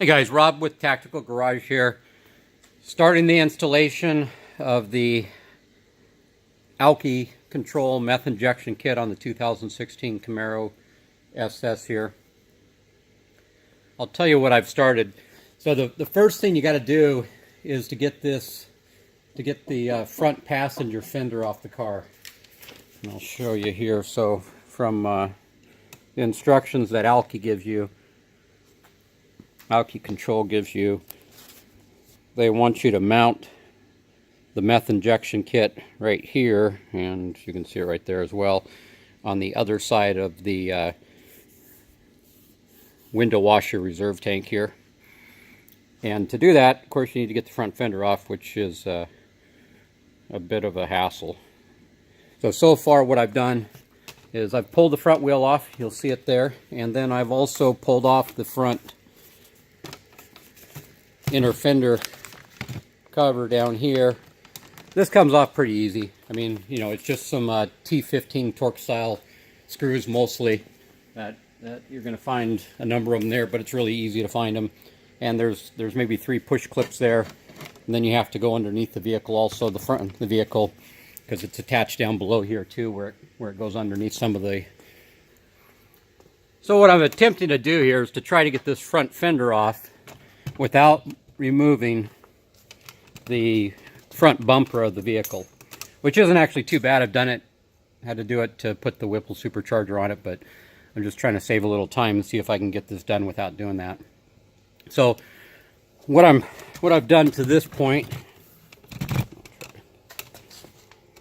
Hey guys, Rob with Tactical Garage here. Starting the installation of the Alky Control meth injection kit on the 2016 Camaro SS here. I'll tell you what I've started. So the first thing you got to do is to get the front passenger fender off the car. And I'll show you here. So from the instructions that Alky gives you, Alky Control gives you, they want you to mount the meth injection kit right here, and you can see it right there as well, on the other side of the window washer reserve tank here. And to do that, of course, you need to get the front fender off, which is a bit of a hassle. So far what I've done is I've pulled the front wheel off, you'll see it there, and then I've also pulled off the front inner fender cover down here. This comes off pretty easy. I mean, you know, it's just some T15 torque style screws mostly that you're going to find a number of them there, but it's really easy to find them. And there's maybe 3 push clips there, and then you have to go underneath the vehicle, also the front of the vehicle, because it's attached down below here too, where it goes underneath some of the. So what I'm attempting to do here is to try to get this front fender off without removing the front bumper of the vehicle, which isn't actually too bad. I've done it, had to do it to put the Whipple supercharger on it, but I'm just trying to save a little time and see if I can get this done without doing that. So what I've done to this point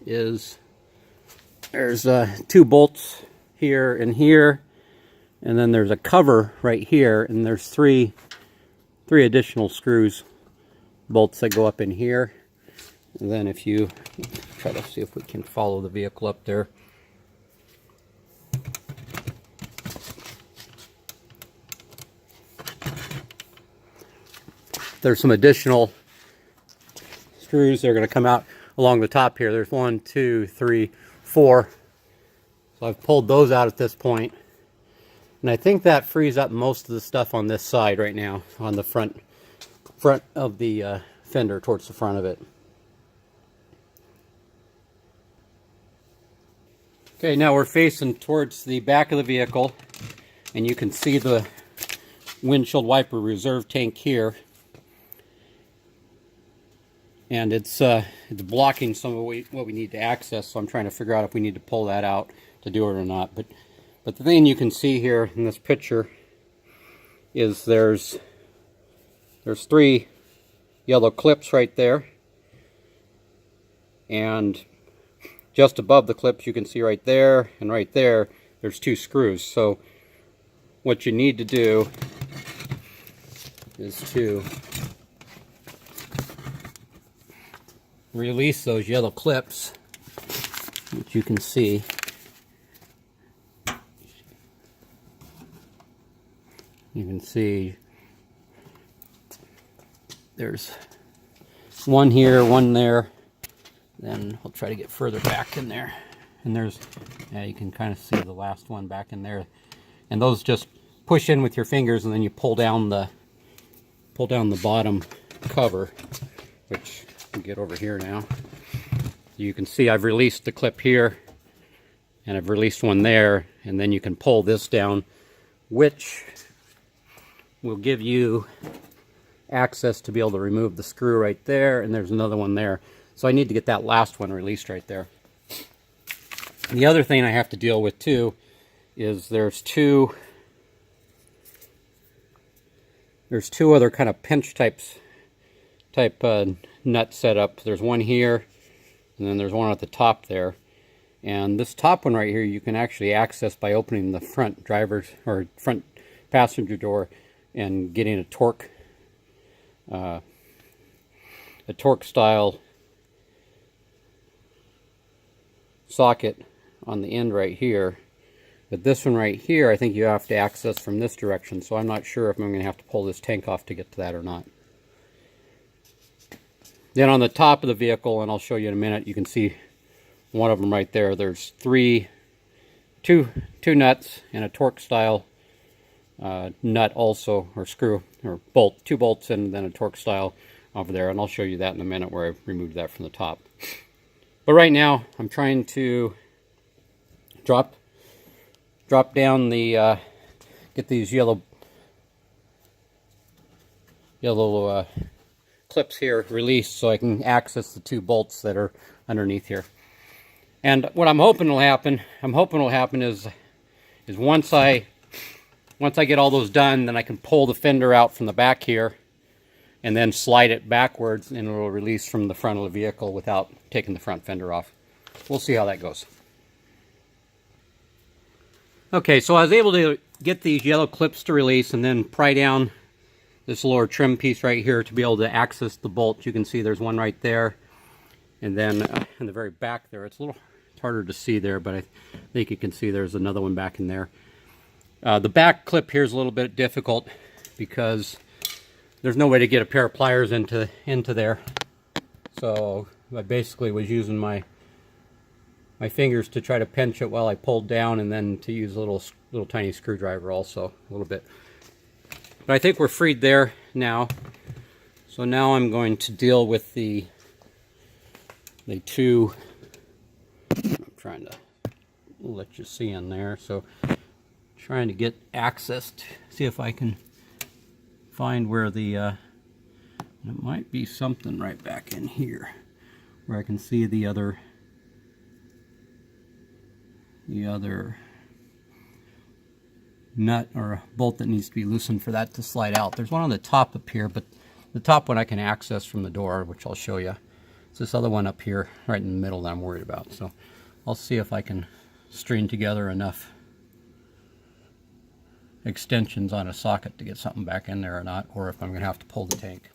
is there's 2 bolts here and here, and then there's a cover right here, and there's three additional screws, bolts that go up in here. And then if you try to see if we can follow the vehicle up there. There's some additional screws that are going to come out along the top here. There's 1, 2, 3, 4. So I've pulled those out at this point. And I think that frees up most of the stuff on this side right now, on the front of the fender, towards the front of it. Okay, now we're facing towards the back of the vehicle, and you can see the windshield wiper reserve tank here. And it's blocking some of what we need to access, so I'm trying to figure out if we need to pull that out to do it or not. But the thing you can see here in this picture is there's 3 yellow clips right there, and just above the clips you can see right there and right there there's 2 screws. So what you need to do is to release those yellow clips, which you can see. You can see there's 1 here, 1 there. Then I'll try to get further back in there. And there's, yeah, you can kind of see the last one back in there. And those just push in with your fingers, and then you pull down the bottom cover, which I'll get over here now. You can see I've released the clip here, and I've released one there, and then you can pull this down, which will give you access to be able to remove the screw right there, and there's another one there. So I need to get that last one released right there. And the other thing I have to deal with too is there's two other kind of pinch type nut setup. There's one here, and then there's one at the top there. And this top one right here you can actually access by opening the front front passenger door and getting a torque style socket on the end right here. But this one right here, I think you have to access from this direction, so I'm not sure if I'm going to have to pull this tank off to get to that or not. Then on the top of the vehicle, and I'll show you in a minute, you can see one of them right there. There's two nuts and a torque style nut also, or screw, or bolt, 2 bolts and then a torque style over there, and I'll show you that in a minute where I've removed that from the top. But right now I'm trying to drop down the get these yellow clips here released so I can access the 2 bolts that are underneath here. And what I'm hoping will happen, is once I get all those done, then I can pull the fender out from the back here and then slide it backwards, and it will release from the front of the vehicle without taking the front fender off. We'll see how that goes. Okay, so I was able to get these yellow clips to release and then pry down this lower trim piece right here to be able to access the bolt. You can see there's one right there, and then in the very back there, it's harder to see there, but I think you can see there's another one back in there. The back clip here is a little bit difficult because there's no way to get a pair of pliers into there. So I basically was using my fingers to try to pinch it while I pulled down, and then to use a little tiny screwdriver also a little bit. But I think we're freed there now. So now I'm going to deal with the 2. I'm trying to let you see in there. So trying to get access to see if I can find where the it might be something right back in here where I can see the other nut or bolt that needs to be loosened for that to slide out. There's one on the top up here, but the top one I can access from the door, which I'll show you. It's this other one up here right in the middle that I'm worried about. So I'll see if I can string together enough extensions on a socket to get something back in there or not, or if I'm going to have to pull the tank.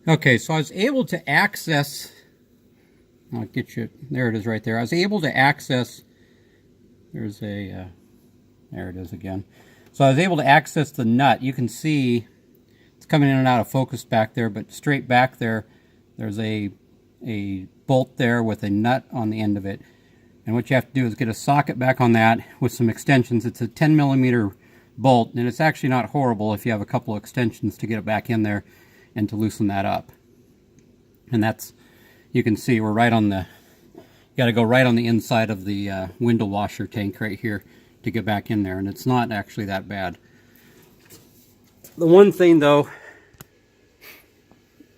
Okay, so I was able to access, I'll get you, there it is right there. I was able to access, there it is again. So I was able to access the nut. You can see it's coming in and out of focus back there, but straight back there, there's a bolt there with a nut on the end of it. And what you have to do is get a socket back on that with some extensions. It's a 10mm bolt, and it's actually not horrible if you have a couple of extensions to get it back in there and to loosen that up. And that's, you can see we're right on the, you got to go right on the inside of the window washer tank right here to get back in there, and it's not actually that bad. The one thing though,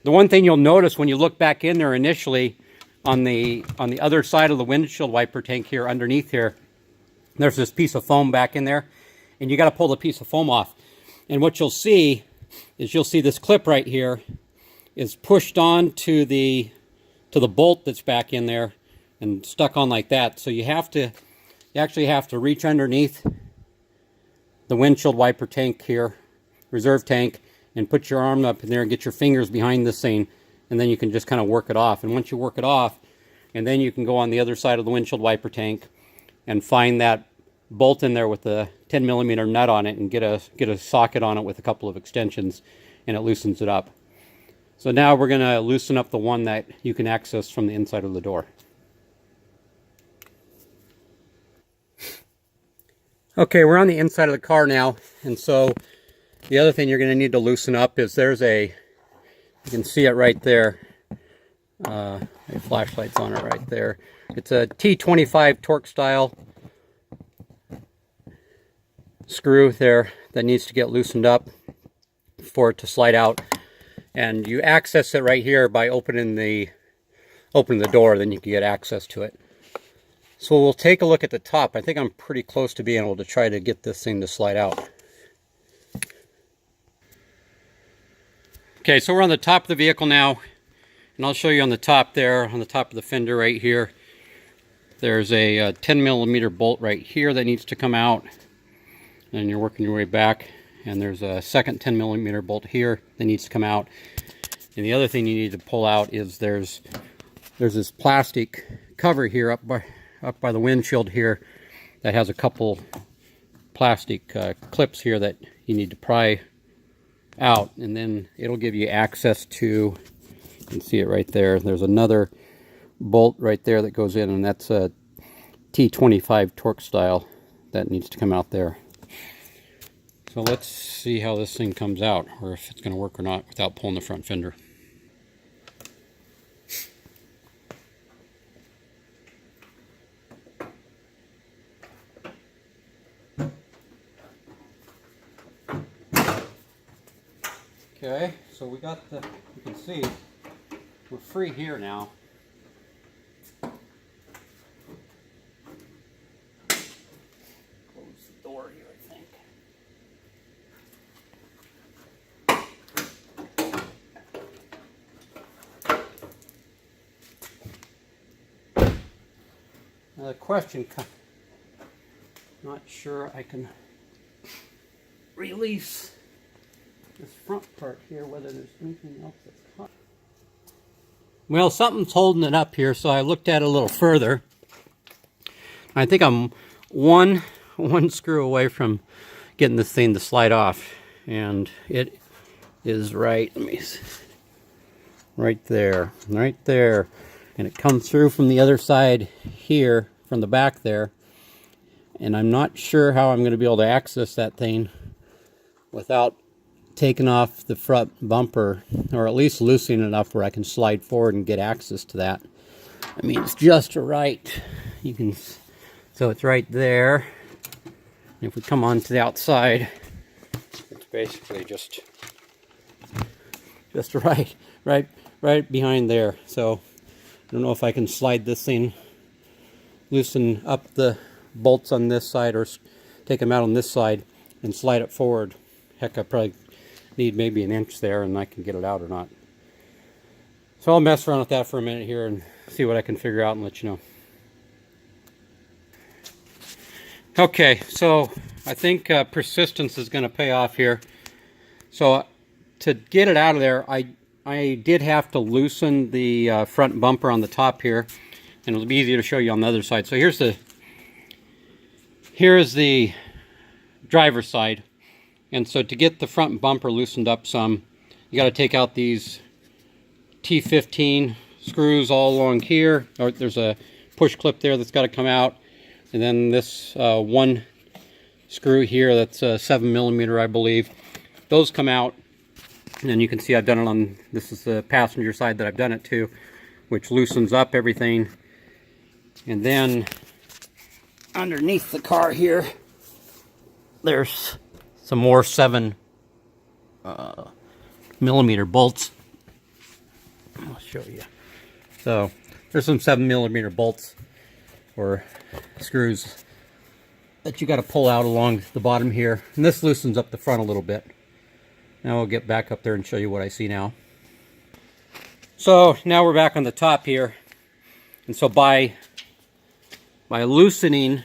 you'll notice when you look back in there initially on the other side of the windshield wiper tank here underneath here, there's this piece of foam back in there, and you got to pull the piece of foam off. And what you'll see is this clip right here is pushed on to the bolt that's back in there and stuck on like that. So you actually have to reach underneath the windshield wiper tank here, reserve tank, and put your arm up in there and get your fingers behind this thing, and then you can just kind of work it off. And once you work it off, and then you can go on the other side of the windshield wiper tank and find that bolt in there with the 10mm nut on it and get a socket on it with a couple of extensions, and it loosens it up. So now we're going to loosen up the one that you can access from the inside of the door. Okay, we're on the inside of the car now, and so the other thing you're going to need to loosen up is there's you can see it right there. The flashlight's on it right there. It's a T25 torque style screw there that needs to get loosened up for it to slide out. And you access it right here by opening the door, then you can get access to it. So we'll take a look at the top. I think I'm pretty close to being able to try to get this thing to slide out. Okay, so we're on the top of the vehicle now, and I'll show you on the top there, on the top of the fender right here. There's a 10mm bolt right here that needs to come out, and you're working your way back. And there's a second 10mm bolt here that needs to come out. And the other thing you need to pull out is there's this plastic cover here up by the windshield here that has a couple plastic clips here that you need to pry out, and then it'll give you access to, you can see it right there, there's another bolt right there that goes in, and that's a T25 torque style that needs to come out there. So let's see how this thing comes out, or if it's going to work or not without pulling the front fender. Okay, so we got the, you can see, we're free here now. Close the door here, I think. Now the question, not sure I can release this front part here, whether there's anything else that's caught. Well, something's holding it up here, so I looked at it a little further. I think I'm one screw away from getting this thing to slide off, and it is right, let me see, right there, and it comes through from the other side here, from the back there, and I'm not sure how I'm going to be able to access that thing without taking off the front bumper, or at least loosening it enough where I can slide forward and get access to that. I mean, it's just right. You can, so it's right there. And if we come on to the outside, it's basically just right behind there. So I don't know if I can slide this thing, loosen up the bolts on this side, or take them out on this side and slide it forward. Heck, I probably need maybe an inch there, and I can get it out or not. So I'll mess around with that for a minute here and see what I can figure out and let you know. Okay, so I think persistence is going to pay off here. So to get it out of there, I did have to loosen the front bumper on the top here, and it'll be easier to show you on the other side. So here is the driver's side. And so to get the front bumper loosened up some, you got to take out these T15 screws all along here. Or there's a push clip there that's got to come out. And then this one screw here that's 7mm, I believe. Those come out. And then you can see I've done it on, this is the passenger side that I've done it to, which loosens up everything. And then underneath the car here, there's some more 7mm bolts. I'll show you. So there's some 7mm bolts or screws that you got to pull out along the bottom here, and this loosens up the front a little bit. Now we'll get back up there and show you what I see now. So now we're back on the top here, and so by loosening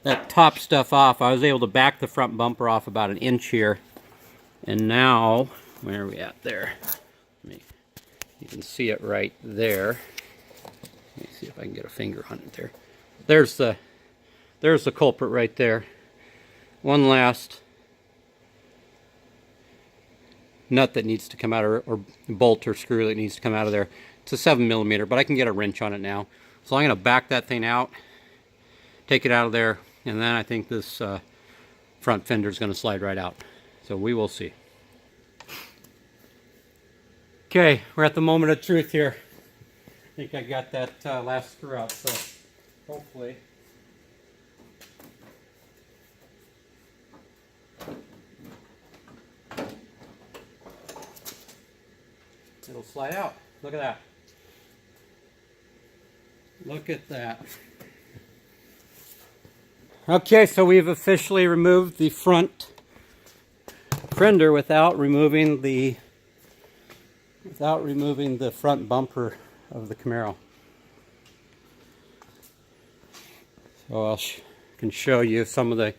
that top stuff off, I was able to back the front bumper off about an inch here. And now, where are we at there? You can see it right there. Let me see if I can get a finger on it there. There's the culprit right there. One last nut that needs to come out, or bolt or screw that needs to come out of there. It's a 7mm, but I can get a wrench on it now. So I'm going to back that thing out, take it out of there, and then I think this front fender is going to slide right out. So we will see. Okay, we're at the moment of truth here. I think I got that last screw out, so hopefully it'll slide out. Look at that. Look at that. Okay, so we've officially removed the front fender without removing the front bumper of the Camaro. So I can show you some of the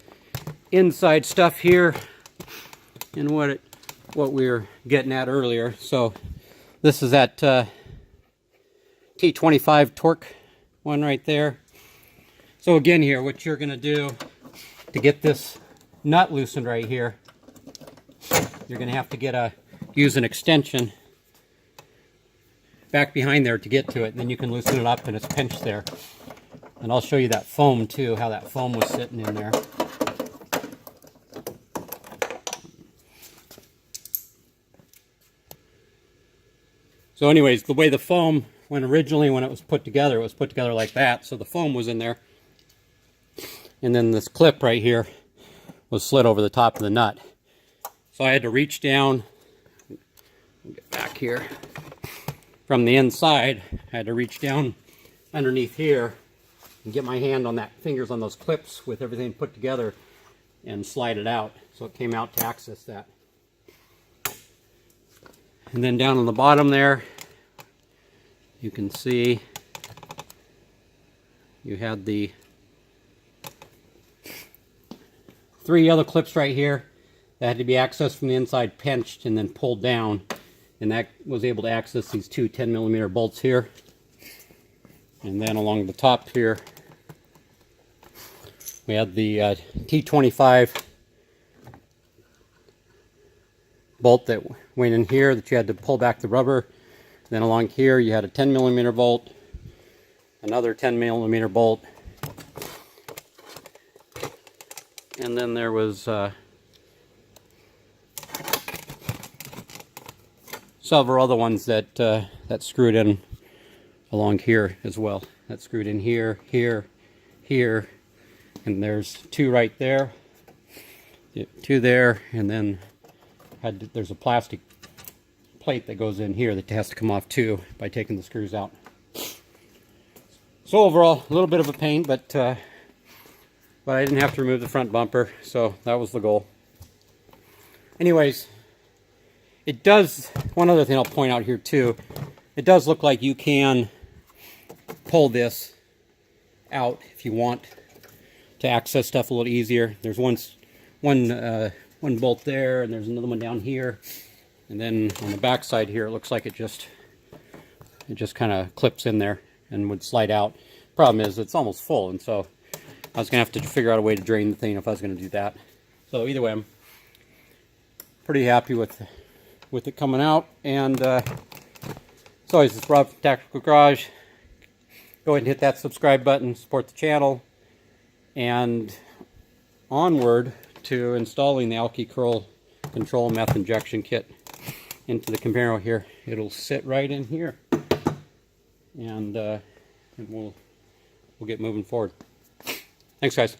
inside stuff here and what we were getting at earlier. So this is that T25 torque one right there. So again here, what you're going to do to get this nut loosened right here, you're going to have to use an extension back behind there to get to it, and then you can loosen it up and it's pinched there. And I'll show you that foam too, how that foam was sitting in there. So anyways, the way the foam went originally when it was put together like that. So the foam was in there. And then this clip right here was slid over the top of the nut. So I had to reach down, get back here, from the inside. I had to reach down underneath here and get my hand on that, fingers on those clips with everything put together and slide it out. So it came out to access that. And then down on the bottom there, you can see you had the 3 other clips right here that had to be accessed from the inside, pinched and then pulled down, and that was able to access these 2 10mm bolts here. And then along the top here we had the T25 bolt that went in here that you had to pull back the rubber. Then along here you had a 10mm bolt, another 10mm bolt, and then there was several other ones that that screwed in along here as well. That screwed in here, here, here, and there's 2 right there, 2 there, and then there's a plastic plate that goes in here that has to come off too by taking the screws out. So overall, a little bit of a pain, but I didn't have to remove the front bumper, so that was the goal. Anyways, it does, one other thing I'll point out here too, it does look like you can pull this out if you want to access stuff a little easier. There's one bolt there, and there's another one down here, and then on the back side here it looks like it just kind of clips in there and would slide out. Problem is it's almost full, and so I was gonna have to figure out a way to drain the thing if I was gonna do that. So either way, I'm pretty happy with it coming out. And as always, it's Rob from Tactical Garage. Go ahead and hit that subscribe button, support the channel, and onward to installing the Alky Curl control meth injection kit into the Camaro here. It'll sit right in here, and we'll get moving forward. Thanks, guys.